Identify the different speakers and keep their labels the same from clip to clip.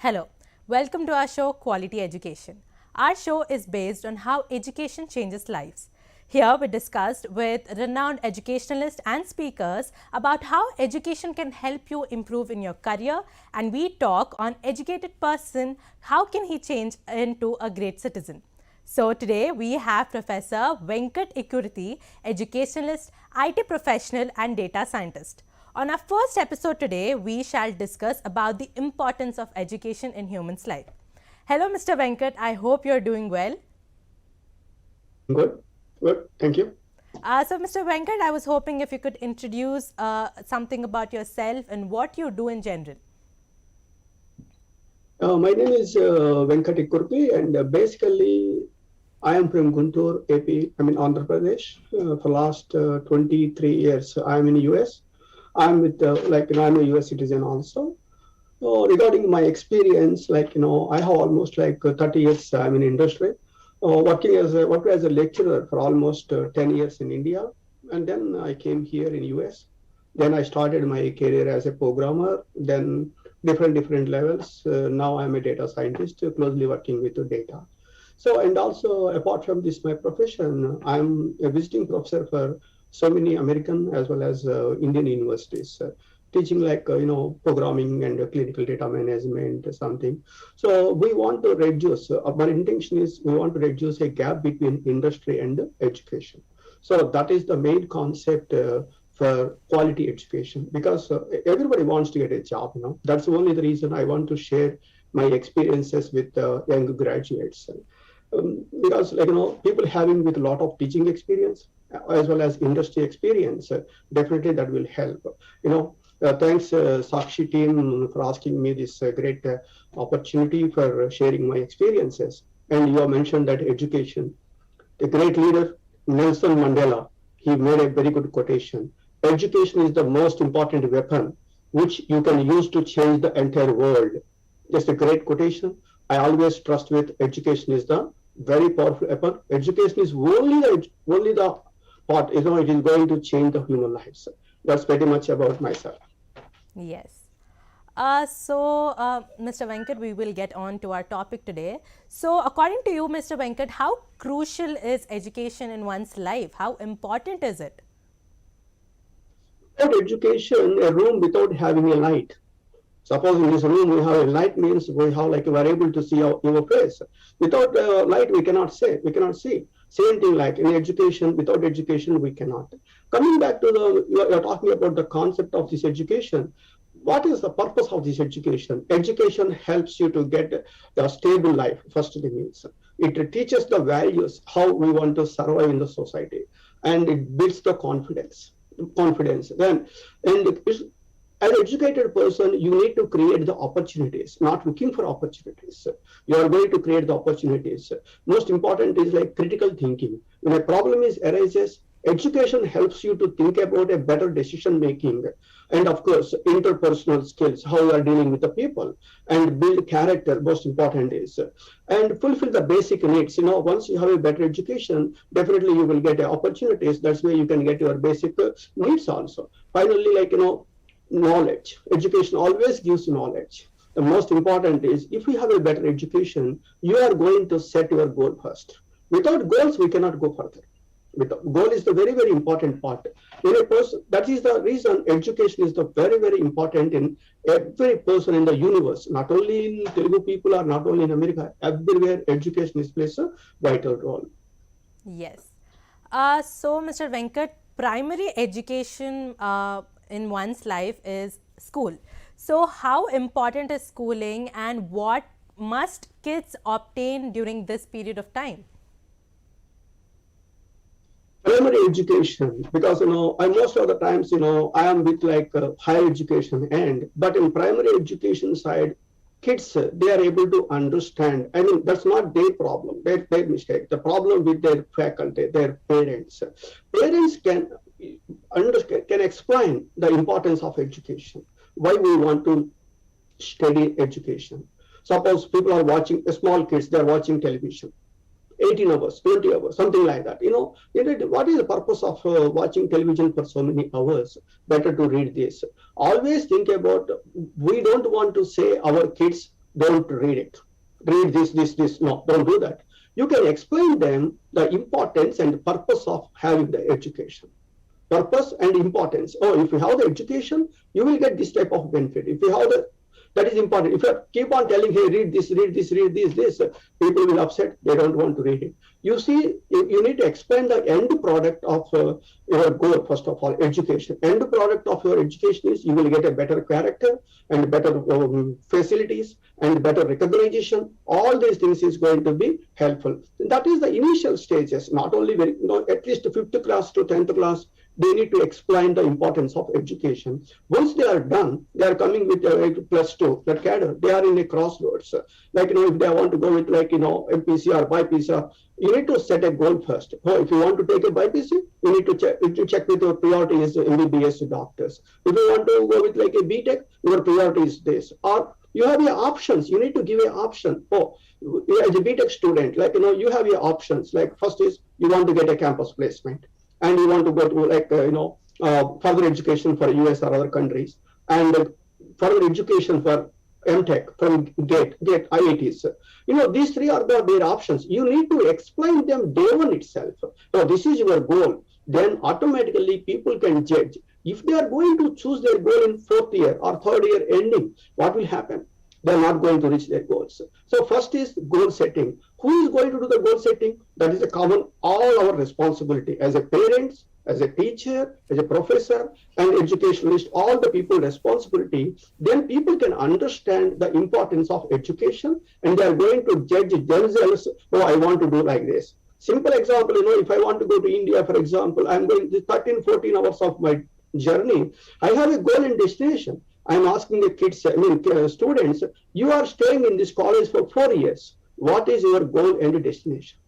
Speaker 1: Hello, welcome to our show Quality Education. Our show is based on how education changes lives. Here we discussed with renowned educationalists and speakers about how education can help you improve in your career, and we talk on educated person, how can he change into a great citizen. So today we have Professor Venkat Ikkurthi, educationalist, IT professional and data scientist. On our first episode today, we shall discuss about the importance of education in humans' life. Hello, Mr. Venkat. I hope you're doing well.
Speaker 2: Good, good. Thank you.
Speaker 1: So, Mr. Venkat, I was hoping if you could introduce something about yourself and what you do in general.
Speaker 2: My name is Venkat Ikkurthi, and basically I am from Guntur, AP, Andhra Pradesh. For last 23 years, I am in the US. I'm with, I'm a US citizen also. Regarding my experience, I have almost 30 years I'm in industry. Working as a lecturer for almost 10 years in India. And then I came here in US. Then I started my career as a programmer, then different levels. Now I'm a data scientist, closely working with the data. So, and also apart from this, my profession, I'm a visiting professor for so many American as well as Indian universities, teaching programming and clinical data management or something. So we want to reduce, our intention is we want to reduce a gap between industry and education. So that is the main concept for quality education, because everybody wants to get a job, That's only the reason I want to share my experiences with young graduates. Because people having with a lot of teaching experience as well as industry experience, definitely that will help. Thanks Sakshi team for asking me this great opportunity for sharing my experiences. And you have mentioned that education, the great leader Nelson Mandela, he made a very good quotation. Education is the most important weapon which you can use to change the entire world. Just a great quotation. I always trust with education is the very powerful weapon. Education is only the part, it is going to change the human lives. That's pretty much about myself.
Speaker 1: Yes. Mr. Venkat, we will get on to our topic today. So, according to you, Mr. Venkat, how crucial is education in one's life? How important is it?
Speaker 2: Without education, a room without having a light. Suppose in this room we have a light, means we have we are able to see your face. Without light, we cannot see. Same thing like in education, without education, we cannot. Coming back to you're talking about the concept of this education. What is the purpose of this education? Education helps you to get a stable life, first thing is. It teaches the values, how we want to survive in the society. And it builds the confidence. Then, and as an educated person, you need to create the opportunities, not looking for opportunities. You are going to create the opportunities. Most important is critical thinking. When a problem arises, education helps you to think about a better decision making. And of course, interpersonal skills, how you are dealing with the people, and build character, most important is. And fulfill the basic needs. Once you have a better education, definitely you will get opportunities. That's where you can get your basic needs also. Finally, knowledge. Education always gives knowledge. The most important is if you have a better education, you are going to set your goal first. Without goals, we cannot go further. Goal is the very important part. That is the reason education is the very important in every person in the universe. Not only in Telugu people or not only in America. Everywhere education is plays a vital role.
Speaker 1: Yes. So, Mr. Venkat, primary education in one's life is school. So, how important is schooling and what must kids obtain during this period of time?
Speaker 2: Primary education, because I most of the times I am with higher education end, but in primary education side, kids they are able to understand. That's not their problem, their mistake. The problem with their faculty, their parents. Parents can explain the importance of education. Why we want to study education. Suppose people are watching, small kids, they are watching television. 18 hours, 20 hours, something like that. What is the purpose of watching television for so many hours? Better to read this. Always think about, we don't want to say our kids don't read it. Read this. No, don't do that. You can explain them the importance and purpose of having the education. Purpose and importance. Oh, if you have the education, you will get this type of benefit. If you have that is important. If you keep on telling, hey, read this, people will upset. They don't want to read it. You see, you need to explain the end product of your goal, first of all, education. End product of your education is you will get a better character and better facilities and better recognition. All these things is going to be helpful. That is the initial stages, not only at least 5th class to 10th class, they need to explain the importance of education. Once they are done, they are coming with +2, that cadre. They are in a crossroads. Like, if they want to go with MPC or BPC, you need to set a goal first. Oh, if you want to take a BPC, you need to check with your priority is MBBS doctors. If you want to go with like a BTech, your priority is this. Or you have your options. You need to give an option. Oh, as a BTech student, you have your options. Like, first is you want to get a campus placement, and you want to go to further education for US or other countries, and further education for MTech from GATE, IITs. These three are their options. You need to explain them day one itself. So this is your goal. Then automatically people can judge. If they are going to choose their goal in 4th year or 3rd year ending, what will happen? They're not going to reach their goals. So first is goal setting. Who is going to do the goal setting? That is a common, all our responsibility as a parents, as a teacher, as a professor, and educationalist, all the people responsibility. Then people can understand the importance of education, and they are going to judge themselves. Oh, I want to do like this. Simple example, if I want to go to India, for example, I'm going to 13, 14 hours of my journey. I have a goal and destination. I'm asking the kids, students, you are staying in this college for 4 years. What is your goal and destination?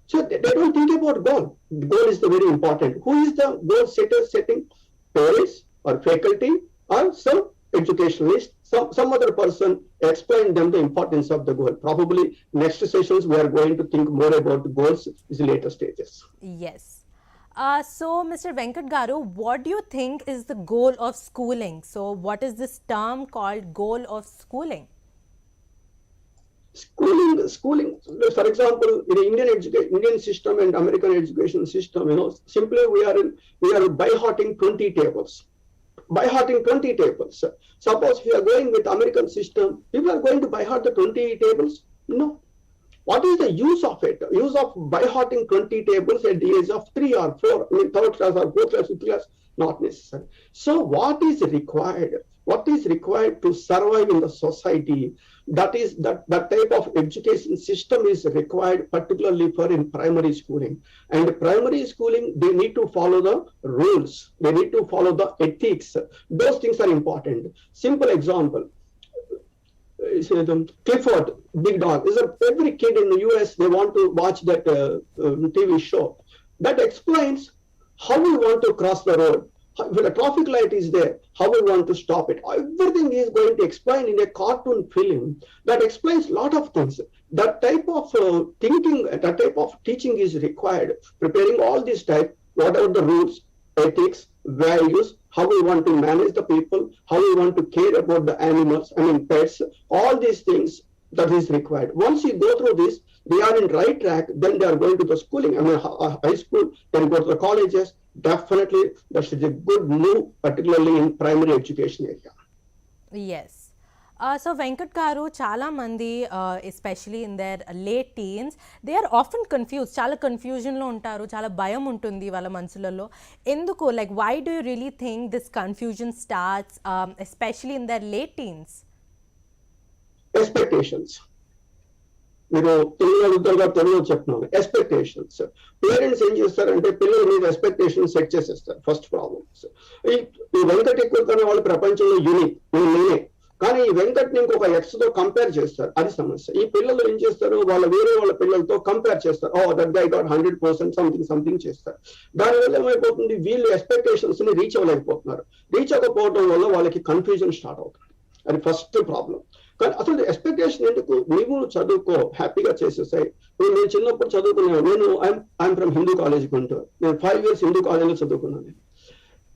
Speaker 2: So they don't think about goal. The goal is the very important. Who is the goal setter setting? Parents or faculty or some educationalist, some other person explain them the importance of the goal. Probably next sessions we are going to think more about the goals in later stages.
Speaker 1: Yes. So, Mr. Venkat Garu, what do you think is the goal of schooling? So, what is this term called goal of schooling?
Speaker 2: Schooling. For example, in the Indian system and American education system, simply we are by hearting 20 tables. By hearting 20 tables. Suppose if you are going with American system, people are going to by heart the 20 tables? No. What is the use of it? Use of by hearting 20 tables at the age of 3 or 4, 3rd class or 4th class, 5th class? Not necessary. So what is required? What is required to survive in the society? That is that type of education system is required, particularly for in primary schooling. And primary schooling, they need to follow the rules. They need to follow the ethics. Those things are important. Simple example. Clifford, Big Dog. Every kid in the US, they want to watch that TV show. That explains how we want to cross the road. When a traffic light is there, how we want to stop it. Everything is going to explain in a cartoon film that explains a lot of things. That type of thinking, that type of teaching is required. Preparing all this type, whatever the rules, ethics, values, how we want to manage the people, how we want to care about the animals, pets, all these things that is required. Once you go through this, they are in right track, then they are going to the schooling, high school, then go to the colleges. Definitely, that is a good move, particularly in primary education area.
Speaker 1: Yes. So Venkat Garu, chala mandi, especially in their late teens, they are often confused. Chala confusion lo untaru, chala bayam untundi wala mansulalo. Enduko, like, why do you really think this confusion starts, especially in their late teens?
Speaker 2: Expectations. తెలుగులో చెప్తున్నాను. Expectations. Parents ఏం చేస్తారంటే పిల్లల మీద expectations set చేసేస్తారు. First problems. ఈ వెంకట్ ఎక్కువ వాళ్ళు ప్రపంచంలో యూనిక్, నేనే. కానీ ఈ వెంకట్ ని ఇంకొక ఎక్స్ తో కంపేర్ చేస్తారు. అది సమస్య. ఈ పిల్లలు ఏం చేస్తారు, వేరే వాళ్ళ పిల్లలతో కంపేర్ చేస్తారు. దట్ గై గాట్ 100% సంథింగ్ చేస్తారు. దానివల్ల ఏమైపోతుంది, వీళ్ళు ఎక్స్పెక్టేషన్స్ ని రీచ్ అవ్వలేకపోతున్నారు. రీచ్ అవ్వకపోవడం వల్ల వాళ్ళకి కన్ఫ్యూజన్ స్టార్ట్ అవుతుంది. అది ఫస్ట్ ప్రాబ్లం. కానీ అసలు ఎక్స్పెక్టేషన్ ఎందుకు? నీవు చదువుకో, హ్యాపీగా చేసేసాయి. నేను చిన్నప్పుడు చదువుకున్నాను. I'm from Hindu college Guntur. నేను 5 years హిందూ కాలేజ్లో చదువుకున్నాను.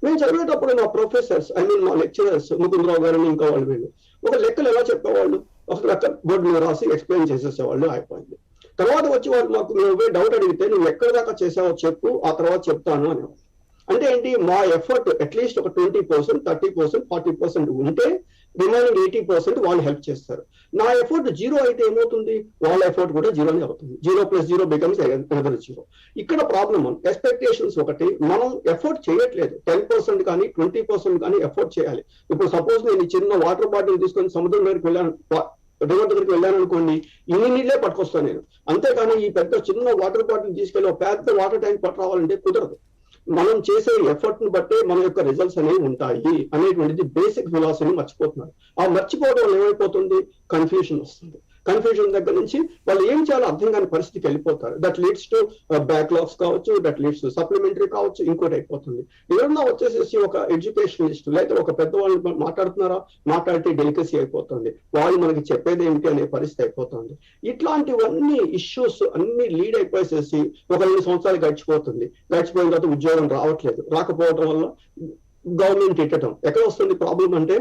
Speaker 2: నేను చదివేటప్పుడు నా ప్రొఫెసర్స్, మా లెక్చరర్స్, ముకుందరావు గారు ఇంకా వాళ్ళు వీళ్ళు ఒక లెక్కలు ఎలా చెప్పేవాళ్ళు, ఒక లెక్క బోర్డు మీద రాసి ఎక్స్ప్లెయిన్ చేసేసేవాళ్ళు, అయిపోయింది. తర్వాత వచ్చి వాళ్ళు మాకు నువ్వు డౌట్ అడిగితే నువ్వు ఎక్కడ దాకా చేసావో చెప్పు, ఆ తర్వాత చెప్తాను అనేవాళ్ళు. అంటే ఏంటి, మా ఎఫర్ట్ అట్లీస్ట్ ఒక 20%, 30%, 40% ఉంటే రిమైనింగ్ 80% వాళ్ళు హెల్ప్ చేస్తారు. నా ఎఫర్ట్ 0 అయితే ఏమవుతుంది, వాళ్ళ ఎఫర్ట్ కూడా 0నే అవుతుంది. 0 + 0 బికమ్స్ అనదర్ 0. ఇక్కడ ప్రాబ్లమ్ ఎక్స్పెక్టేషన్స్ ఒకటి, మనం ఎఫర్ట్ చేయట్లేదు. 10% కానీ 20% కానీ ఎఫర్ట్ చేయాలి. ఇప్పుడు సపోజ్ నేను చిన్న వాటర్ బాటిల్ తీసుకొని సముద్రం దగ్గరికి వెళ్ళాను, రివర్ దగ్గరికి వెళ్ళాను అనుకోండి, ఇన్ని నీళ్ళే పట్టుకొస్తాను నేను. అంతేకాని ఈ పెద్ద చిన్న వాటర్ బాటిల్ తీసుకెళ్ళి ఒక పెద్ద వాటర్ ట్యాంక్ పట్టు రావాలంటే కుదరదు. మనం చేసే ఎఫర్ట్ ను బట్టే మన యొక్క రిజల్ట్స్ అనేవి ఉంటాయి అనేటువంటిది బేసిక్ ఫిలాసఫీని మర్చిపోతున్నారు. ఆ మర్చిపోవడం వల్ల ఏమైపోతుంది, కన్ఫ్యూజన్ వస్తుంది. కన్ఫ్యూజన్ దగ్గర నుంచి వాళ్ళు ఏం చేయాలో అర్థం కాని పరిస్థితికి వెళ్ళిపోతారు. దట్ లీడ్స్ టు బ్యాక్లాగ్స్ కావచ్చు, దట్ లీడ్స్ టు సప్లిమెంటరీ కావచ్చు, ఇంకోటి అయిపోతుంది. ఎవరన్నా వచ్చేసేసి ఒక ఎడ్యుకేషనలిస్ట్ లేదా ఒక పెద్దవాళ్ళు మాట్లాడుతున్నారా, మాట్లాడితే డెలికసీ అయిపోతుంది, వాళ్ళు మనకి చెప్పేది ఏమిటి అనే పరిస్థితి అయిపోతుంది. ఇట్లాంటివన్నీ ఇష్యూస్ అన్ని లీడ్ అయిపోయేసేసి ఒక 2 సంవత్సరాలు గడిచిపోతుంది. గడిచిపోయిన తర్వాత ఉద్యోగం రావట్లేదు. రాకపోవడం వల్ల గవర్నమెంట్ ఇట్టడం. ఎక్కడ వస్తుంది ప్రాబ్లం అంటే,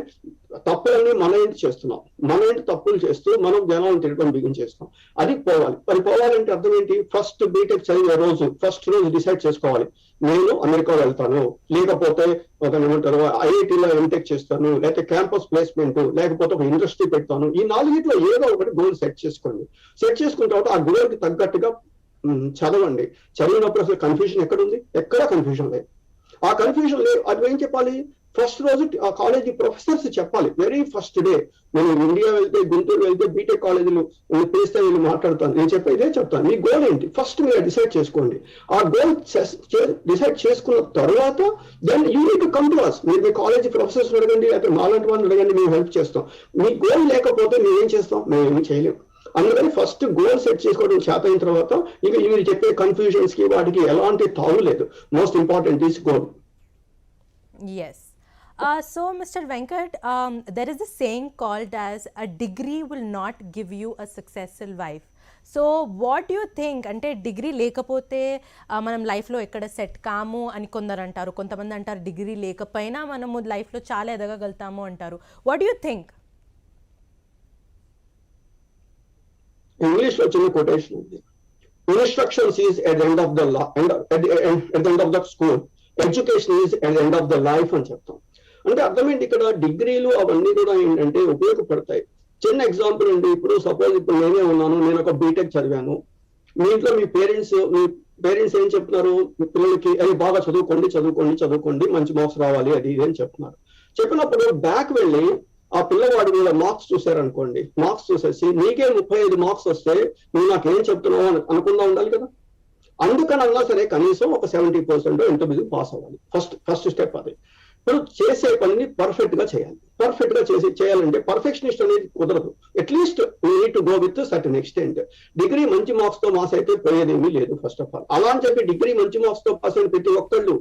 Speaker 2: తప్పులన్నీ మన ఏంటి చేస్తున్నాం, మన ఏంటి తప్పులు చేస్తూ మనం జనాలను తిరగడం బిగించేస్తాం. అది పోవాలి. మరి పోవాలంటే అర్థం ఏంటి, ఫస్ట్ బీటెక్ చదివే రోజు ఫస్ట్ రోజు డిసైడ్ చేసుకోవాలి, నేను అమెరికా వెళ్తాను, లేకపోతే ఒక ఏమంటారు ఐఐటీలో ఎంటెక్ చేస్తాను, లేకపోతే క్యాంపస్ ప్లేస్మెంట్, లేకపోతే ఒక ఇండస్ట్రీ పెడతాను. ఈ 4 ఏదో ఒకటి గోల్ సెట్ చేసుకోండి. సెట్ చేసుకున్న తర్వాత ఆ గోల్ కి తగ్గట్టుగా చదవండి. చదివినప్పుడు అసలు కన్ఫ్యూజన్ ఎక్కడ ఉంది, ఎక్కడా కన్ఫ్యూజన్ లేదు. ఆ కన్ఫ్యూజన్ లేదు. అది ఏం చెప్పాలి, ఫస్ట్ రోజు ఆ కాలేజీ ప్రొఫెసర్స్ చెప్పాలి. వెరీ ఫస్ట్ డే నేను ఇండియా వెళ్తే, గుంటూరు వెళ్తే బీటెక్ కాలేజీలు పిలిస్తే వీళ్ళు మాట్లాడతాను, నేను చెప్పేదే చెప్తాను. మీ గోల్ ఏంటి ఫస్ట్ మీరు డిసైడ్ చేసుకోండి. ఆ గోల్ డిసైడ్ చేసుకున్న తర్వాత then you need to come to us. మీరు మీ కాలేజీ ప్రొఫెసర్స్ అడగండి, లేకపోతే మాలాంటి వాళ్ళని అడగండి, మేము హెల్ప్ చేస్తాం. మీ గోల్ లేకపోతే మేము ఏం చేస్తాం, మేము ఏమి చేయలేము. అందుకని ఫస్ట్ గోల్ సెట్ చేసుకోవడం చేత అయిన తర్వాత ఇక మీరు చెప్పే కన్ఫ్యూజన్స్ కి వాటికి ఎలాంటి తావు లేదు. Most important is goal.
Speaker 1: Yes. So, Mr. Venkat, there is a saying called as a degree will not give you a successful life. So what you think, అంటే డిగ్రీ లేకపోతే మనం లైఫ్లో ఎక్కడ సెట్ కాము అని కొందరు అంటారు, కొంతమంది అంటారు డిగ్రీ లేకపోయినా మనము లైఫ్లో చాలా ఎదగగలుగుతాము అంటారు. What you think?
Speaker 2: ఇంగ్లీష్ లో చిన్న కొటేషన్ ఉంది, instructions is at the end of the at the end of the school, education is at the end of the life అని చెప్తాం. అంటే అర్థమేంటి, ఇక్కడ డిగ్రీలు అవన్నీ కూడా ఏంటంటే ఉపయోగపడతాయి. చిన్న ఎగ్జాంపుల్ అండి, ఇప్పుడు సపోజ్ ఇప్పుడు నేనే ఉన్నాను, నేను ఒక బీటెక్ చదివాను. మీ ఇంట్లో మీ పేరెంట్స్ ఏం చెప్తున్నారు, పిల్లలకి అది బాగా చదువుకోండి, మంచి మార్క్స్ రావాలి, అది ఇది అని చెప్తున్నారు. చెప్పినప్పుడు బ్యాక్ వెళ్ళి ఆ పిల్లవాడి మీద మార్క్స్ చూసారనుకోండి, మార్క్స్ చూసేసి నీకే 35 మార్క్స్ వస్తే నువ్వు నాకేం చెప్తున్నావు అని అనుకుందా ఉండాలి కదా. అందుకనన్నా సరే కనీసం ఒక 70% ఎంతో మీద పాస్ అవ్వాలి. ఫస్ట్ స్టెప్ అది. ఇప్పుడు చేసే పనిని పర్ఫెక్ట్ గా చేయాలి. పర్ఫెక్ట్ గా చేయాలంటే పర్ఫెక్షనిస్ట్ అనేది కుదరదు. At least need to go with certain extent. Degree మంచి మార్క్స్ తో పాస్ అయితే పోయేదేమీ లేదు ఫస్ట్ ఆఫ్ ఆల్. అలా అని చెప్పి డిగ్రీ మంచి మార్క్స్ తో పాస్ అయిన ప్రతి ఒక్కళ్ళు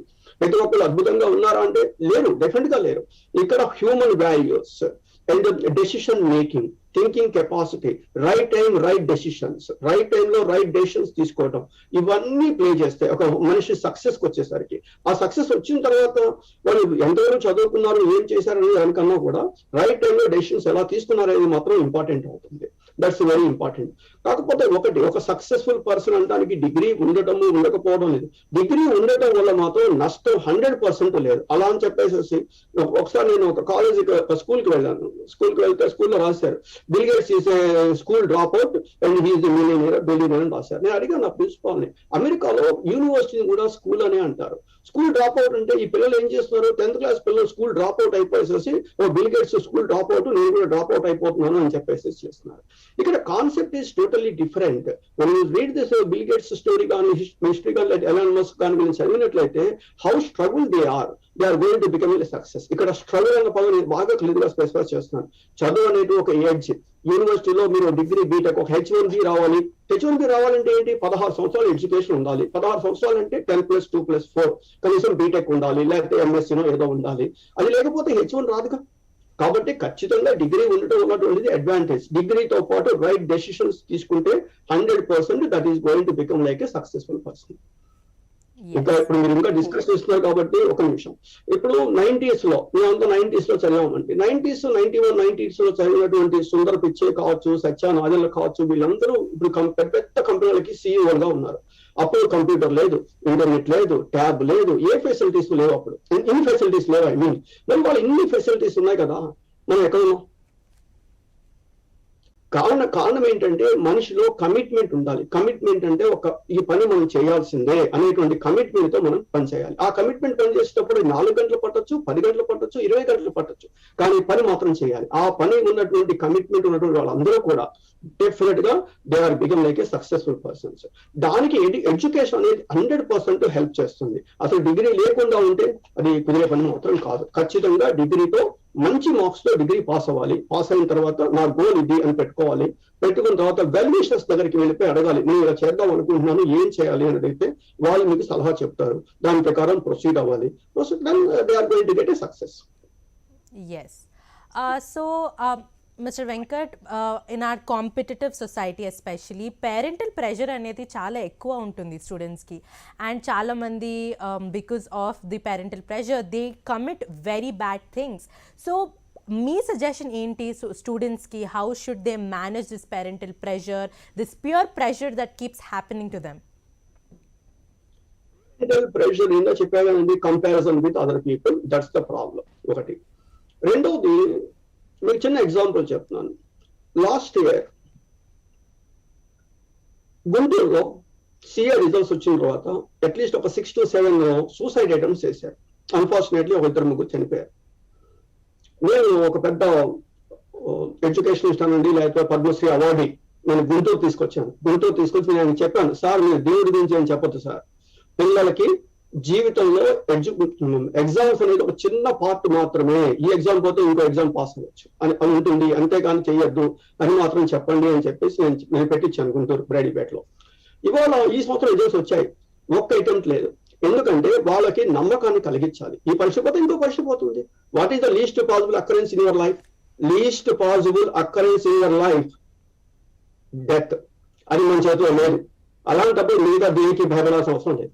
Speaker 2: అద్భుతంగా ఉన్నారా అంటే లేరు, డెఫినెట్ గా లేరు. ఇక్కడ human values and decision making, thinking capacity, right time right decisions, right టైంలో రైట్ డెసిషన్స్ తీసుకోవడం, ఇవన్నీ ప్లే చేస్తాయి ఒక మనిషి సక్సెస్ కి వచ్చేసరికి. ఆ సక్సెస్ వచ్చిన తర్వాత వాళ్ళు ఎంతవరకు చదువుకున్నారు, ఏం చేశారు అనేది దానికన్నా కూడా రైట్ టైంలో డెసిషన్స్ ఎలా తీసుకున్నారు అనేది మాత్రం ఇంపార్టెంట్ అవుతుంది. That's very important. కాకపోతే ఒక సక్సెస్ఫుల్ పర్సన్ అనడానికి డిగ్రీ ఉండటము ఉండకపోవడం లేదు. డిగ్రీ ఉండటం వల్ల మాత్రం నష్టం 100% లేదు. అలా అని చెప్పేసి ఒకసారి నేను ఒక స్కూల్కి వెళ్ళాను. స్కూల్కి వెళ్తే స్కూల్లో రాశారు bill gates is school drop out and he is billionaire అని రాశారు. నేను అడిగాను నా ప్రిన్సిపాల్ ని, అమెరికాలో యూనివర్సిటీని కూడా స్కూల్ అనే అంటారు. స్కూల్ డ్రాప్ అవుట్ అంటే ఈ పిల్లలు ఏం చేస్తున్నారు, 10th క్లాస్ పిల్లలు స్కూల్ డ్రాప్ అవుట్ అయిపోయేసి Bill Gates school drop out, నేను కూడా డ్రాప్ అవుట్ అయిపోతున్నాను అని చెప్పేసి చేస్తున్నారు. ఇక్కడ కాన్సెప్ట్ ఈస్ టోటల్లీ డిఫరెంట్. మనం read this Bill Gates story కానీ హిస్టరీ కానీ ఎలాన్ మస్క్ కానీ గురించి చదివినట్లయితే how struggle they are going to become a success. ఇక్కడ స్ట్రగుల్ అన్న పదం బాగా క్లియర్ గా స్పెసిఫై చేస్తున్నాను. చదువు అనేది ఒక ఏజ్. యూనివర్సిటీలో మీరు డిగ్రీ బీటెక్ ఒక H1B రావాలి. H1B రావాలంటే ఏంటి, 16 సంవత్సరాలు ఎడ్యుకేషన్ ఉండాలి. 16 సంవత్సరాలు అంటే 10+2+4 కనీసం బీటెక్ ఉండాలి, లేకపోతే ఎంఎస్సీనో ఏదో ఉండాలి. అది లేకపోతే H1 రాదుగా. కాబట్టి ఖచ్చితంగా డిగ్రీ ఉండటం ఉన్నటువంటిది అడ్వాంటేజ్. డిగ్రీతో పాటు రైట్ డెసిషన్స్ తీసుకుంటే 100% that is going to become like a successful person. ఇంకా
Speaker 1: Yes.
Speaker 2: ఇప్పుడు మీరు ఇంకా డిస్కస్ చేస్తున్నారు కాబట్టి ఒక నిమిషం. ఇప్పుడు 90s లో మేమంతా 90s లో చదివామండి. 91, 90s లో చదివినటువంటి సుందర్ పిచ్చే కావచ్చు, సత్య నాదెళ్ల కావచ్చు, వీళ్ళందరూ ఇప్పుడు పెద్ద పెద్ద కంపెనీలకి సీఈఓలుగా ఉన్నారు. అప్పుడు కంప్యూటర్ లేదు, ఇంటర్నెట్ లేదు, ట్యాబ్ లేదు, ఏ ఫెసిలిటీస్ లేవు. అప్పుడు ఇన్ని ఫెసిలిటీస్ లేవు. ఐ మీన్ మరి వాళ్ళు ఇన్ని ఫెసిలిటీస్ ఉన్నాయి కదా, మనం ఎక్కడ ఉన్నాం? కారణం ఏంటంటే మనిషిలో కమిట్మెంట్ ఉండాలి. కమిట్మెంట్ అంటే ఈ పని మనం చేయాల్సిందే అనేటువంటి కమిట్మెంట్ తో మనం పని చేయాలి. ఆ కమిట్మెంట్ పని చేసేటప్పుడు 4 గంటలు పట్టొచ్చు, 10 గంటలు పట్టొచ్చు, 20 గంటలు పట్టొచ్చు, కానీ పని మాత్రం చేయాలి. ఆ పని ఉన్నటువంటి కమిట్మెంట్ ఉన్నటువంటి వాళ్ళందరూ కూడా డెఫినెట్ గా they are become like a successful persons. దానికి ఎడ్యుకేషన్ అనేది 100% హెల్ప్ చేస్తుంది. అసలు డిగ్రీ లేకుండా ఉంటే అది కుదిరే పని మాత్రం కాదు. ఖచ్చితంగా డిగ్రీతో మంచి మార్క్స్ తో డిగ్రీ పాస్ అవ్వాలి. పాస్ అయిన తర్వాత నా గోల్ ఇది అని పెట్టుకోవాలి. పెట్టుకున్న తర్వాత వెల్ విషర్స్ దగ్గరికి వెళ్ళిపోయి అడగాలి, నేను ఇలా చేద్దాం అనుకుంటున్నాను, ఏం చేయాలి అని అడిగితే వాళ్ళు మీకు సలహా చెప్తారు. దాని ప్రకారం ప్రొసీడ్ అవ్వాలి. Then they are going to get a success.
Speaker 1: Yes. So, Mr. Venkat, in our competitive society especially, parental pressure అనేది చాలా ఎక్కువ ఉంటుంది స్టూడెంట్స్కి. అండ్ చాలామంది because of the parental pressure they commit very bad things. So, me suggestion ఏంటి స్టూడెంట్స్కి? How should they manage this parental pressure, this peer pressure that keeps happening to them?
Speaker 2: Pressure ఏంటో చెప్పానండి, comparison with other people, that's the problem ఒకటి. రెండవది మీకు చిన్న example చెప్తున్నాను. Last year గుంటూరులో సిఏ రిజల్ట్స్ వచ్చిన తర్వాత అట్లీస్ట్ ఒక 6 to 7 సూసైడ్ అటెంప్ట్స్ చేశారు. అన్ఫార్చునేట్లీ ఒక 2-3 చనిపోయారు. నేను ఒక పెద్ద ఎడ్యుకేషనిస్ట్ అనండి, లేకపోతే పద్మశ్రీ అవార్డీ, నేను గుంటూరు తీసుకొచ్చాను. గుంటూరు తీసుకొచ్చి నేను చెప్పాను, సార్ మీరు దేవుడి గురించి ఏం చెప్పొద్దు సార్, పిల్లలకి జీవితంలో ఎగ్జామ్స్ అనేది ఒక చిన్న పార్ట్ మాత్రమే, ఈ ఎగ్జామ్ పోతే ఇంకో ఎగ్జామ్ పాస్ అవ్వచ్చు అని ఉంటుంది, అంతేగాని చెయ్యొద్దు అని మాత్రం చెప్పండి అని చెప్పేసి నేను పెట్టించాను గుంటూరు బ్రాడీపేటలో. ఇవాళ ఈ సంవత్సరం రిజల్ట్స్ వచ్చాయి, ఒక్క అటెంప్ట్ లేదు. ఎందుకంటే వాళ్ళకి నమ్మకాన్ని కలిగించాలి. ఈ పరీక్ష పోతే ఇంకో పరీక్ష పోతుంది. What is the least possible occurrence in your life? Least possible occurrence in your life death. అది మన చేతిలో లేదు. అలాంటప్పుడు మిగతా దీనికి భయపడాల్సిన అవసరం లేదు.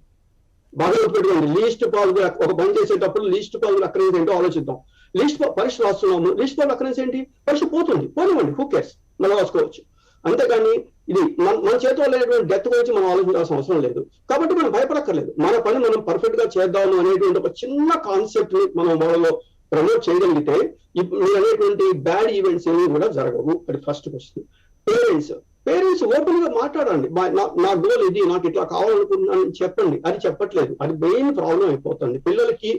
Speaker 2: బాగా గుర్తుపెట్టుకోండి, లీస్ట్ పాసిబుల్ ఒక పని చేసేటప్పుడు లీస్ట్ పాసిబుల్ అకరెన్స్ ఏంటో ఆలోచిద్దాం. పరీక్ష రాస్తున్నాము, లీస్ట్ పాసిబుల్ అకరెన్స్ ఏంటి? పరీక్ష పోతుంది, పోనివ్వండి, హూ కేర్స్, మనం రాసుకోవచ్చు. అంతేకాని ఇది మన చేతిలో లేనటువంటి డెత్ గురించి మనం ఆలోచించాల్సిన అవసరం లేదు. కాబట్టి మనం భయపడక్కర్లేదు. మన పని మనం పర్ఫెక్ట్ గా చేద్దాము అనేటువంటి ఒక చిన్న కాన్సెప్ట్ ని మనం వాళ్ళలో ప్రమోట్ చేయగలిగితే మీరు అనేటువంటి బ్యాడ్ ఈవెంట్స్ ఏమి కూడా జరగవు. అది ఫస్ట్ క్వశ్చన్. పేరెంట్స్ ఓపెన్ గా మాట్లాడండి. నా గోల్ ఇది, నాకు ఇట్లా కావాలనుకుంటున్నాను చెప్పండి. అది చెప్పట్లేదు, అది మెయిన్ ప్రాబ్లం అయిపోతుంది. పిల్లలకి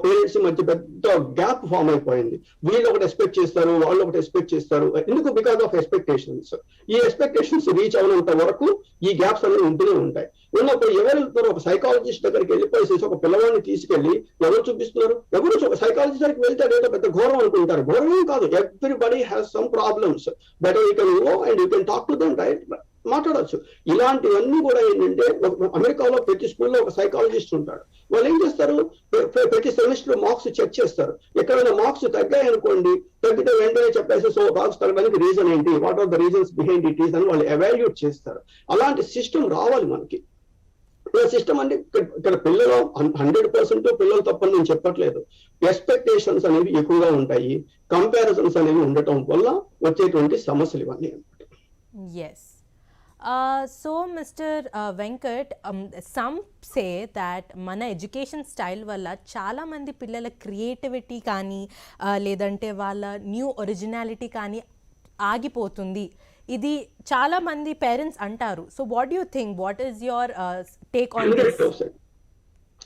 Speaker 2: పేరెంట్స్ మధ్య పెద్ద గ్యాప్ ఫామ్ అయిపోయింది. వీళ్ళు ఒకటి ఎక్స్పెక్ట్ చేస్తారు, వాళ్ళు ఒకటి ఎక్స్పెక్ట్ చేస్తారు. ఎందుకు? Because of expectations. ఈ ఎక్స్పెక్టేషన్స్ రీచ్ అవనంత వరకు ఈ గ్యాప్స్ అనేవి ఉంటూనే ఉంటాయి. ఉన్నప్పుడు ఎవరు వెళ్తున్నారు? ఒక సైకాలజిస్ట్ దగ్గరికి వెళ్ళిపోయేసి ఒక పిల్లవాడిని తీసుకెళ్లి ఎవరు చూపిస్తున్నారు? ఎవరు సైకాలజిస్ట్ దగ్గరికి వెళ్తే అదేదో పెద్ద ఘోరం అనుకుంటారు. ఘోరమే కాదు, everybody has some problems. Better you can go and you can talk to them, right? మాట్లాడచ్చు. ఇలాంటివన్నీ కూడా ఏంటంటే అమెరికాలో ప్రతి స్కూల్లో ఒక సైకాలజిస్ట్ ఉంటాడు. వాళ్ళు ఏం చేస్తారు? ప్రతి సెమిస్టర్ మార్క్స్ చెక్ చేస్తారు. ఎక్కడైనా మార్క్స్ తగ్గాయి అనుకోండి, తగ్గితే వెంటనే చెప్పేసి సో మార్క్స్ తగ్గడానికి రీజన్ ఏంటి, what are the reasons behind it is అని వాళ్ళు ఎవాల్యుయేట్ చేస్తారు. అలాంటి సిస్టమ్ రావాలి మనకి. సిస్టమ్ అంటే ఇక్కడ పిల్లలు 100% పిల్లలు తప్పని నేను చెప్పట్లేదు. ఎక్స్పెక్టేషన్స్ అనేవి ఎక్కువగా ఉంటాయి, కంపారిజన్స్ అనేవి ఉండటం వల్ల వచ్చేటువంటి సమస్యలు ఇవన్నీ.
Speaker 1: Yes. So, Mr. Venkat, some say that మన ఎడ్యుకేషన్ స్టైల్ వల్ల చాలామంది పిల్లల క్రియేటివిటీ కానీ లేదంటే వాళ్ళ న్యూ ఒరిజినాలిటీ కానీ ఆగిపోతుంది. ఇది చాలా మంది పేరెంట్స్ అంటారు. So what do you think? What is your take on this?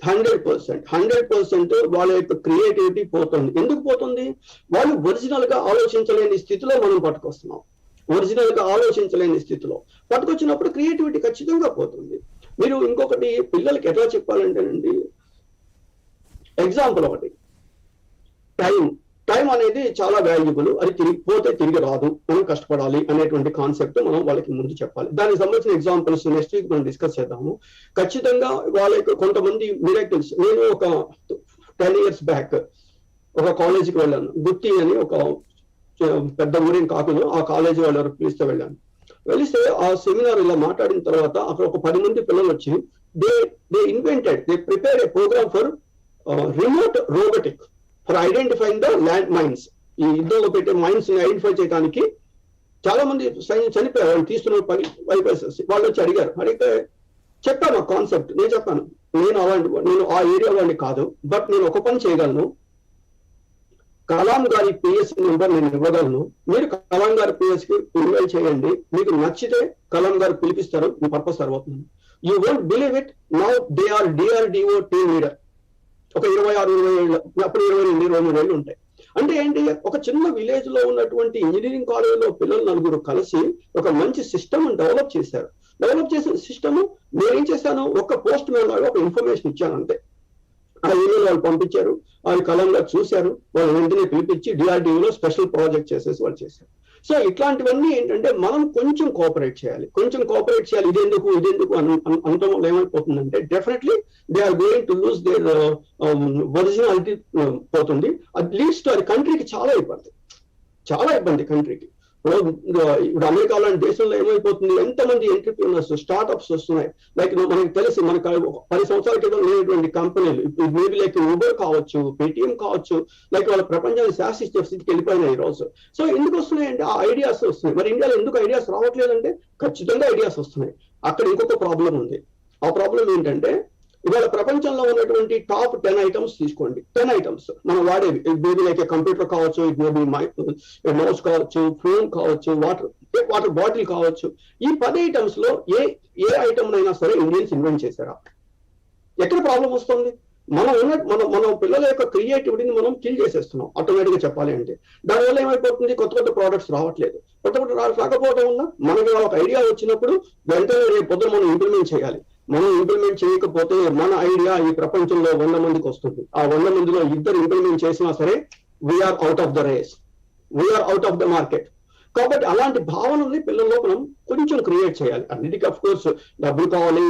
Speaker 2: 100% వాళ్ళ యొక్క క్రియేటివిటీ పోతుంది. ఎందుకు పోతుంది? వాళ్ళు ఒరిజినల్ గా ఆలోచించలేని స్థితిలో మనం పట్టుకొస్తున్నాం. ఒరిజినల్ గా ఆలోచించలేని స్థితిలో పట్టుకొచ్చినప్పుడు క్రియేటివిటీ ఖచ్చితంగా పోతుంది. మీరు ఇంకొకటి పిల్లలకి ఎట్లా చెప్పాలంటేనండి, ఎగ్జాంపుల్ ఒకటి, టైం అనేది చాలా వాల్యుబుల్, అది తిరిగి రాదు, మనం కష్టపడాలి అనేటువంటి కాన్సెప్ట్ మనం వాళ్ళకి ముందు చెప్పాలి. దానికి సంబంధించిన ఎగ్జాంపుల్స్ నెక్స్ట్ వీక్ మనం డిస్కస్ చేద్దాము. ఖచ్చితంగా వాళ్ళకి కొంతమంది మిరాకిల్స్. నేను ఒక 10 years బ్యాక్ ఒక కాలేజీకి వెళ్ళాను. గుత్తి అని ఒక పెద్ద ఊరిని కాకుండా ఆ కాలేజీ వాళ్ళు పిలిస్తే వెళ్ళాను. వెలిస్తే ఆ సెమినార్ ఇలా మాట్లాడిన తర్వాత అక్కడ ఒక 10 మంది పిల్లలు వచ్చి they prepare a program for remote robotic for identifying the land mines. ఈ యుద్ధంలో పెట్టే మైన్స్ ని ఐడెంటిఫై చేయడానికి చాలా మంది సైన్యం చనిపోయారు, వాళ్ళు తీస్తున్న వైపేసేసి. వాళ్ళు వచ్చి అడిగితే చెప్పాను కాన్సెప్ట్. నేను చెప్పాను, నేను ఆ ఏరియా వాడిని కాదు, బట్ నేను ఒక పని చేయగలను. కలాం గారి పిఎస్ నెంబర్ నేను ఇవ్వగలను, మీరు కలాం గారి పిఎస్ కి ఇన్వైట్ చేయండి, మీకు నచ్చితే కలాం గారు పిలిపిస్తారు, మీ పర్పస్ సర్వ్ అవుతుంది. You won't believe it, now they are DRDO team leader. ఒక 26-27 అప్పుడు 22-23 ఏళ్ళు ఉంటాయి. అంటే ఏంటి, ఒక చిన్న విలేజ్ లో ఉన్నటువంటి ఇంజనీరింగ్ కాలేజీలో పిల్లలు 4 కలిసి ఒక మంచి సిస్టమ్ డెవలప్ చేశారు. డెవలప్ చేసిన సిస్టమ్ నేనేం చేశాను, ఒక పోస్ట్ మ్యాన్ లాగా ఒక ఇన్ఫర్మేషన్ ఇచ్చాను అంతే. ఆ ఈమెయిల్ వాళ్ళు పంపించారు, వాళ్ళు కలంగా చూశారు, వాళ్ళు వెంటనే పిలిపించి DRDOలో స్పెషల్ ప్రాజెక్ట్ చేసేసి వాళ్ళు చేశారు. సో ఇట్లాంటివన్నీ ఏంటంటే మనం కొంచెం కోఆపరేట్ చేయాలి. ఇదెందుకు అనటం వల్ల ఏమైపోతుందంటే definitely they are going to lose their originality పోతుంది. అది లీడ్స్ టు అది కంట్రీకి చాలా ఇబ్బంది కంట్రీకి. ఇప్పుడు అమెరికా లాంటి దేశంలో ఏమైపోతుంది, ఎంతమంది ఎంటర్‌ప్రెన్యూర్స్ స్టార్ట్అప్స్ వస్తున్నాయి. లైక్ మనకి తెలిసి మనకు 10 సంవత్సరాల క్రితం లేనటువంటి కంపెనీలు మేబీ లైక్ ఊబర్ కావచ్చు, పేటిఎం కావచ్చు, లైక్ వాళ్ళ ప్రపంచాన్ని శాసించే స్థితికి వెళ్ళిపోయినాయి ఈ రోజు. సో ఎందుకు వస్తున్నాయంటే ఆ ఐడియాస్ వస్తున్నాయి. మరి ఇండియాలో ఎందుకు ఐడియాస్ రావట్లేదంటే ఖచ్చితంగా ఐడియాస్ వస్తున్నాయి. అక్కడ ఇంకొక ప్రాబ్లం ఉంది. ఆ ప్రాబ్లం ఏంటంటే ఇవాళ ప్రపంచంలో ఉన్నటువంటి టాప్ 10 ఐటమ్స్ తీసుకోండి. 10 ఐటమ్స్ మనం వాడేవి, మేబీ లైక్ కంప్యూటర్ కావచ్చు, ఇట్ మేబీ మౌస్ కావచ్చు, ఫోన్ కావచ్చు, వాటర్ బాటిల్ కావచ్చు. ఈ 10 ఐటమ్స్ లో ఏ ఐటమ్ అయినా సరే ఇండియన్స్ ఇన్వెంట్ చేశారా? ఎక్కడ ప్రాబ్లం వస్తుంది? మనం పిల్లల యొక్క క్రియేటివిటీని మనం కిల్ చేసేస్తున్నాం ఆటోమేటిక్ గా చెప్పాలి అంటే. దానివల్ల ఏమైపోతుంది, కొత్త ప్రోడక్ట్స్ రావట్లేదు. రాకపోవడం వల్ల మనకి ఒక ఐడియా వచ్చినప్పుడు వెంటనే రేపు పొద్దున మనం ఇంప్లిమెంట్ చేయాలి. మనం ఇంప్లిమెంట్ చేయకపోతే మన ఐడియా ఈ ప్రపంచంలో 100 మందికి వస్తుంది. ఆ 100 మందిలో 2 ఇంప్లిమెంట్ చేసినా సరే we're out of the race, we're out of the market. కాబట్టి అలాంటి భావనల్ని పిల్లల్లో మనం కొంచెం క్రియేట్ చేయాలి. అన్నిటికీ అఫ్ కోర్స్ డబ్బులు కావాలి,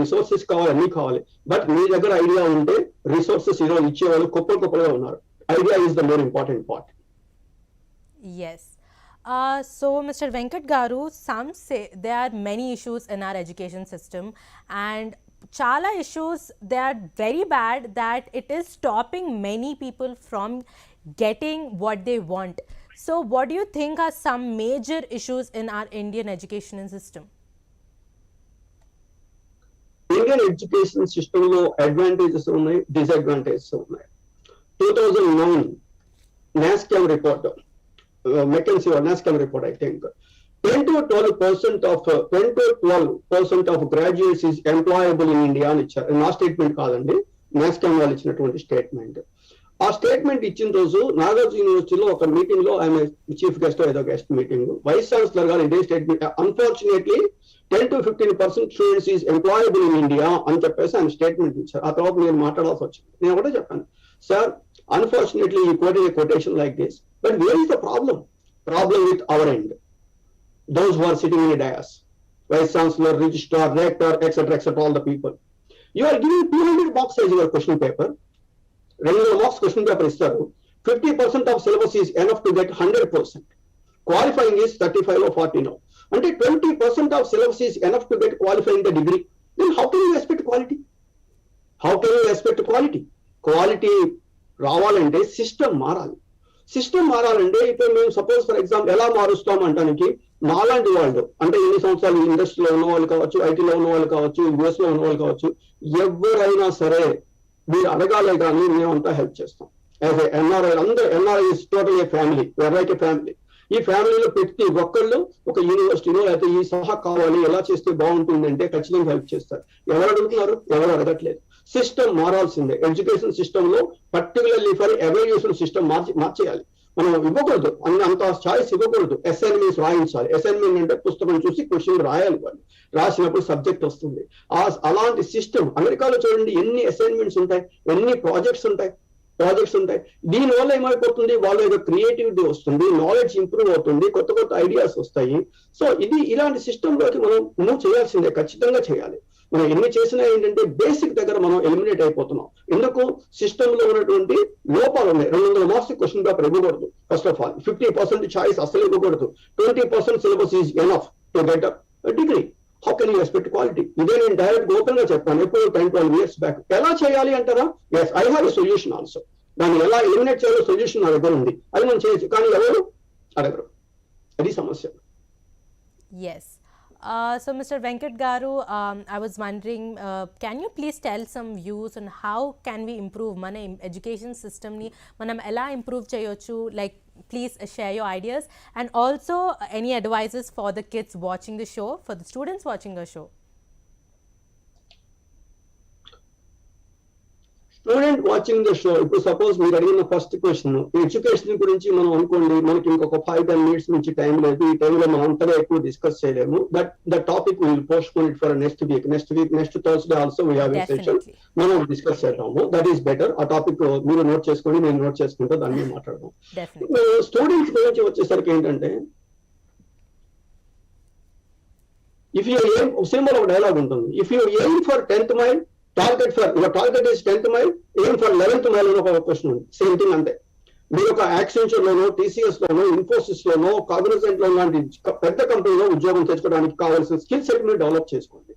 Speaker 2: రిసోర్సెస్ కావాలి, అన్ని కావాలి. బట్ మీ దగ్గర ఐడియా ఉంటే రిసోర్సెస్ ఈరోజు ఇచ్చేవాళ్ళు కుప్పలుగా ఉన్నారు. Idea is the more important part.
Speaker 1: Yes. So, Mr. Venkat Garu, some say there are many issues in our education system, and chala issues, they are very bad that it is stopping many people from getting what they want. So, what do you think are some major issues in our Indian education system?
Speaker 2: Indian education system lo advantages ఉన్నాయి, disadvantages ఉన్నాయి. 2009 NASSCAM report, McKinsey or NASSCAM report, I think 10 to 12% of graduates is employable in India అని ఇచ్చారు. నా statement కాదండి, NASSCAM వాళ్ళు ఇచ్చినటువంటి statement. ఆ statement ఇచ్చిన రోజు నాగార్జున యూనివర్సిటీలో ఒక మీటింగ్ లో ఆయన చీఫ్ గెస్ట్ ఏదో గెస్ట్ మీటింగ్, వైస్ ఛాన్సలర్ గారు ఇదే statement, unfortunately 10 to 15% students is employable in India అని చెప్పేసి ఆయన స్టేట్మెంట్ ఇచ్చారు. ఆ తర్వాత నేను మాట్లాడాల్సి వచ్చింది. నేను ఒకటే చెప్పాను, sir unfortunately you quoted a quotation like this, but where is the problem with our end, those who are sitting in a dais, vice chancellor, registrar, rector, etc., all the people, you are giving 200 marks as your question paper. 200 marks question paper istaru, 50% of syllabus is enough to get 100%. Qualifying is 35 or 40 now, and 20% of syllabus is enough to get qualifying the degree. Then how can you expect quality? Quality రావాలంటే system మారాలంటే ఇప్పుడు మేము suppose for example ఎలా మారుస్తాం అంటానికి నాలాంటి వాళ్ళు, అంటే ఎన్ని సంవత్సరాలు ఇండస్ట్రీలో ఉన్న వాళ్ళు కావచ్చు, ఐటీలో ఉన్న వాళ్ళు కావచ్చు, యుఎస్ లో ఉన్న వాళ్ళు కావచ్చు, ఎవరైనా సరే మీరు అడగాలే కానీ మేమంతా హెల్ప్ చేస్తాం. యాజ్ ఎన్ఆర్ఐ, అందరూ NRI is total A family, like A family. ఈ ఫ్యామిలీలో ప్రతి ఒక్కళ్ళు ఒక యూనివర్సిటీలో లేకపోతే ఈ సహా కావాలి, ఎలా చేస్తే బాగుంటుంది అంటే ఖచ్చితంగా హెల్ప్ చేస్తారు. ఎవరు అడుగుతున్నారు? ఎవరు అడగట్లేదు. సిస్టమ్ మారాల్సిందే. ఎడ్యుకేషన్ సిస్టమ్ లో పర్టికులర్లీ ఫర్ ఎవాల్యుయేషన్ సిస్టమ్ మార్చేయాలి. మనం ఇవ్వకూడదు, అంత చాయిస్ ఇవ్వకూడదు. అసైన్మెంట్స్ రాయించాలి. అసైన్మెంట్ అంటే పుస్తకం చూసి క్వశ్చన్ రాయాలి. వాళ్ళు రాసినప్పుడు సబ్జెక్ట్ వస్తుంది. అలాంటి సిస్టమ్ అమెరికాలో చూడండి, ఎన్ని అసైన్మెంట్స్ ఉంటాయి, ఎన్ని ప్రాజెక్ట్స్ ఉంటాయి. దీనివల్ల ఏమైపోతుంది, వాళ్ళ యొక్క క్రియేటివిటీ వస్తుంది, నాలెడ్జ్ ఇంప్రూవ్ అవుతుంది, కొత్త ఐడియాస్ వస్తాయి. సో ఇలాంటి సిస్టమ్ లోకి మనం మూవ్ చేయాల్సిందే, ఖచ్చితంగా చేయాలి. మనం ఎన్ని చేసినా ఏంటంటే బేసిక్ దగ్గర మనం ఎలిమినేట్ అయిపోతున్నాం. ఎందుకు? సిస్టమ్ లో ఉన్నటువంటి లోపాలు ఉన్నాయి. 200 మార్క్స్ క్వశ్చన్ పేపర్ ఇవ్వకూడదు. ఫస్ట్ ఆఫ్ ఆల్ 50% చాయిస్ అసలు ఇవ్వకూడదు. 20% syllabus is enough. to get a degree. How can you expect quality? ఇదే నేను డైరెక్ట్ ఓపెన్ గా చెప్పాను ఎప్పుడు 10-12 years బ్యాక్. ఎలా చేయాలి అంటారా? Yes, I have a solution also. దాన్ని ఎలా ఎలిమినేట్ చేయాలో సొల్యూషన్ నా దగ్గర ఉంది, అది మనం చేయొచ్చు, కానీ ఎవరు అడగరు, అది సమస్య.
Speaker 1: Yes. So Mr. Venkat Garu, I was wondering, can you please tell some views on how can we improve mana education system ni manam ela improve cheyochu? Like, please share your ideas, and also any advices for the kids watching the show, for the students watching the show.
Speaker 2: Student watching the show, ఇప్పుడు suppose మీరు అడిగిన first question education గురించి మనం అనుకోండి, మనకి ఇంకొక 5-10 minutes నుంచి time లేదు, ఈ టైంలో మనం అంతగా ఎక్కువ డిస్కస్ చేయలేము. But the topic will postpone it for next week, next Thursday also we have a session, మనం డిస్కస్ చేద్దాము. That is better. ఆ టాపిక్ మీరు నోట్ చేసుకోండి, నేను నోట్ చేసుకుంటా, దాన్ని మాట్లాడదాం. స్టూడెంట్స్ గురించి వచ్చేసరికి ఏంటంటే, ఇఫ్ యూ ఎయిమ్, సింబల్ ఒక డైలాగ్ ఉంటుంది, if you aim for 10th mile, target for your target is 10th mile, aim for 11th mile అని ఒక క్వశ్చన్ ఉంది. సేమ్ థింగ్ అంతే. మీరు ఒక యాక్సెంచర్ లోనో, టీసీఎస్ లోనో, ఇన్ఫోసిస్ లోనో, కాగ్నిజెంట్ లో లాంటి పెద్ద కంపెనీలో ఉద్యోగం తెచ్చుకోవడానికి కావాల్సిన స్కిల్ సెట్ మీరు డెవలప్ చేసుకోండి.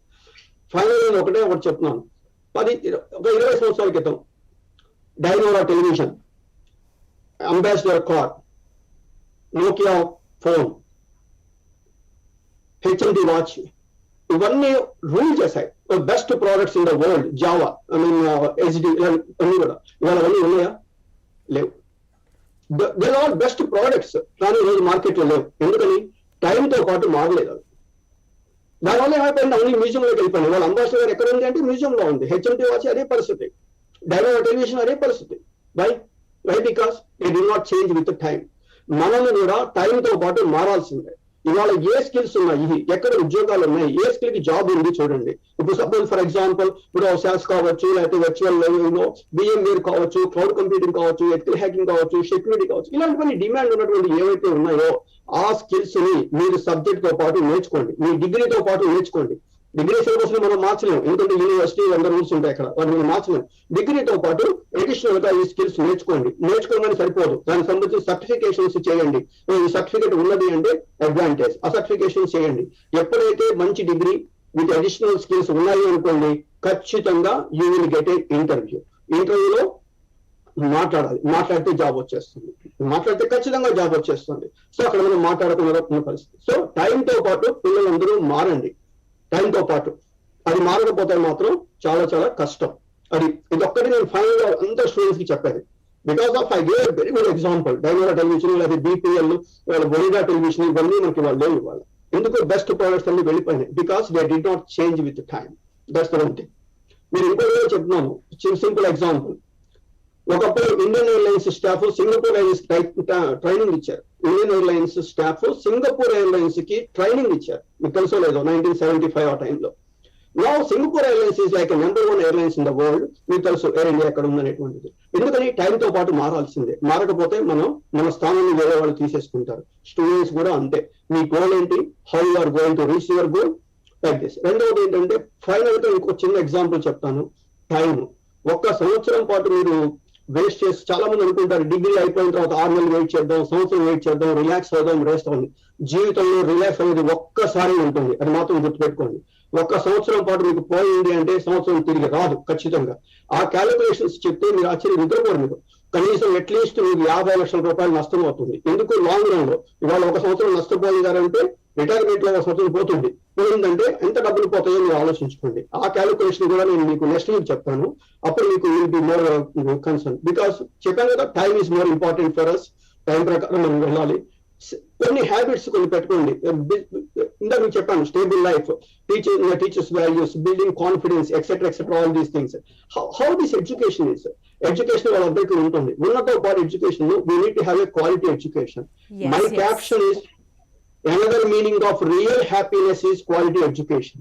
Speaker 2: ఫైనల్ నేను ఒకటి చెప్తున్నాను. ఒక 20 సంవత్సరాల క్రితం Dyanora television, Ambassador car, Nokia phone, HMT watch, ఇవన్నీ రూల్ చేశాయి. Best products in the world, Jawa, HD, అన్ని కూడా ఇవాళ అవన్నీ ఉన్నాయా? లేవు. దే ఆర్ బెస్ట్ ప్రోడక్ట్స్, కానీ ఈరోజు మార్కెట్లో లేవు. ఎందుకని? టైంతో పాటు మారలేదు అవి. దానివల్ల ఏమైపోయింది, అవన్నీ మ్యూజియంలోకి వెళ్ళిపోయింది. వాళ్ళ అంబాసిడర్ గారు ఎక్కడ ఉంది అంటే మ్యూజియంలో ఉంది. హెచ్ఎండి వాచ్ అదే పరిస్థితి, డైనోరా టెలివిజన్ అదే పరిస్థితి. Why because they did not change with time. మనల్ని కూడా టైంతో పాటు మారాల్సిందే. ఇవాళ ఏ స్కిల్స్ ఉన్నాయి, ఎక్కడ ఉద్యోగాలు ఉన్నాయి, ఏ స్కిల్ కి జాబ్ ఉంది చూడండి. ఇప్పుడు సపోజ్ ఫర్ ఎగ్జాంపుల్ ఇప్పుడు శాస్ కావచ్చు, లేకపోతే వర్చువల్ VMware కావచ్చు, క్లౌడ్ కంప్యూటింగ్ కావచ్చు, ఎథికల్ హ్యాకింగ్ కావచ్చు, సెక్యూరిటీ కావచ్చు, ఇలాంటివన్నీ డిమాండ్ ఉన్నటువంటి ఏవైతే ఉన్నాయో ఆ స్కిల్స్ ని మీరు సబ్జెక్ట్ తో పాటు నేర్చుకోండి, మీ డిగ్రీతో పాటు నేర్చుకోండి. డిగ్రీ సిలబస్ ని మనం మార్చలేము, ఎందుకంటే యూనివర్సిటీ 100 రూల్స్ ఉంటాయి అక్కడ, వాటిని మార్చలేము. డిగ్రీతో పాటు అడిషనల్ గా ఈ స్కిల్స్ నేర్చుకోవడానికి సరిపోదు, దానికి సంబంధించిన సర్టిఫికేషన్స్ చేయండి. ఈ సర్టిఫికేట్ ఉన్నది అంటే అడ్వాంటేజ్, ఆ సర్టిఫికేషన్ చేయండి. ఎప్పుడైతే మంచి డిగ్రీ విత్ అడిషనల్ స్కిల్స్ ఉన్నాయి అనుకోండి, ఖచ్చితంగా you will get a interview. ఇంటర్వ్యూలో మాట్లాడితే జాబ్ వచ్చేస్తుంది, మాట్లాడితే ఖచ్చితంగా జాబ్ వచ్చేస్తుంది. సో అక్కడ మనం మాట్లాడుకున్న పరిస్థితి. సో టైంతో పాటు పిల్లలందరూ మారండి, టైంతో పాటు. అది మారకపోతే మాత్రం చాలా చాలా కష్టం. ఇది ఒక్కటి నేను ఫైనల్ గా అందరు స్టూడెంట్స్ కి చెప్పేది. Because of I gave very good example. Dyanora television, లేదా BPL, ఒలిగా టెలివిజన్, ఇవన్నీ మనకి వాళ్ళు లేవు ఇవాళ. ఎందుకు? బెస్ట్ ప్రోడక్ట్స్ అన్ని వెళ్ళిపోయినాయి. Because they did not change with time. That's the one thing. మీరు ఇంకో చెప్తున్నాను, సింపుల్ ఎగ్జాంపుల్. ఒకప్పుడు Indian Airlines staff Singapore Airlines training ఇచ్చారు. Indian Airlines staff Singapore Airlines కి ట్రైనింగ్ ఇచ్చారు. మీకు తెలుసో లేదో, 1975 ఆ టైంలో. నా Singapore Airlines is like number 1 airlines in the world. మీకు తెలుసు ఎయిర్ ఇండియా ఎక్కడ ఉందనేటువంటిది. ఎందుకని? టైంతో పాటు మారాల్సిందే. మారకపోతే మన స్థానాన్ని వేరే వాళ్ళు తీసేసుకుంటారు. స్టూడెంట్స్ కూడా అంతే. మీ గోల్ ఏంటి? How you are going to reach your goal, like this. రెండవది ఏంటంటే, ఫైనల్ గా ఇంకో చిన్న ఎగ్జాంపుల్ చెప్తాను. టైం. 1 సంవత్సరం పాటు మీరు వేస్ట్ చేసి, చాలా మంది అనుకుంటారు డిగ్రీ అయిపోయిన తర్వాత 6 నెలలు వెయిట్ చేద్దాం, సంవత్సరం వెయిట్ చేద్దాం, రిలాక్స్ అవుదాం, రెస్ట్ అవుతుంది. జీవితంలో రిలాక్స్ అనేది ఒక్కసారి ఉంటుంది, అది మాత్రం గుర్తుపెట్టుకోండి. 1 సంవత్సరం పాటు మీకు పోయింది అంటే సంవత్సరం తిరిగి రాదు ఖచ్చితంగా. ఆ క్యాలిక్యులేషన్స్ చెప్తే మీరు ఆశ్చర్యం నిద్రపోరు. మీరు కనీసం అట్లీస్ట్ మీకు 50 లక్షల రూపాయలు నష్టం అవుతుంది. ఎందుకు? లాంగ్ రన్ లో ఇవాళ 1 సంవత్సరం నష్టపోయిందంటే రిటైర్మెంట్ లో 1 సంవత్సరం పోయిందంటే ఎంత డబ్బులు పోతాయో మీరు ఆలోచించుకోండి. ఆ క్యాలిక్యులేషన్ కూడా నేను మీకు నెక్స్ట్ వీక్ చెప్తాను. అప్పుడు మీకు will be more concern. Because చెప్పాను కదా, time is more important for us. Time ప్రకారం మనం వెళ్ళాలి. కొన్ని హ్యాబిట్స్ కొన్ని పెట్టుకోండి. ఇందాక మీకు చెప్పాను, stable life, teachers values, building confidence, etcetera all these things. How this education is. Education వాళ్ళందరికీ ఉంటుంది. ఉన్నతో పాటు education we need to have a quality education. My caption is another meaning of real happiness is quality education.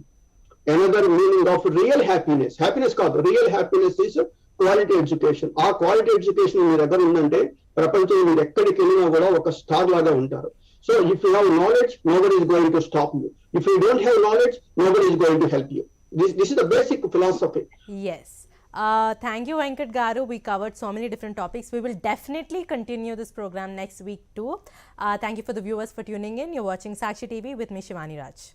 Speaker 2: Another meaning of real happiness కాదు, real happiness is quality education. ఆ quality education మీ దగ్గర ఉందంటే ప్రపంచంలో మీరు ఎక్కడికి వెళ్ళినా కూడా ఒక స్టార్ లాగా ఉంటారు. So if you have knowledge, nobody is going to stop you. If you don't have knowledge, nobody is going to help you. This is the basic philosophy.
Speaker 1: Yes. Thank you, Venkat Garu. We covered so many different topics. We will definitely continue this program next week too. Thank you for the viewers for tuning in. You're watching Sakshi TV with me, Shivani Raj.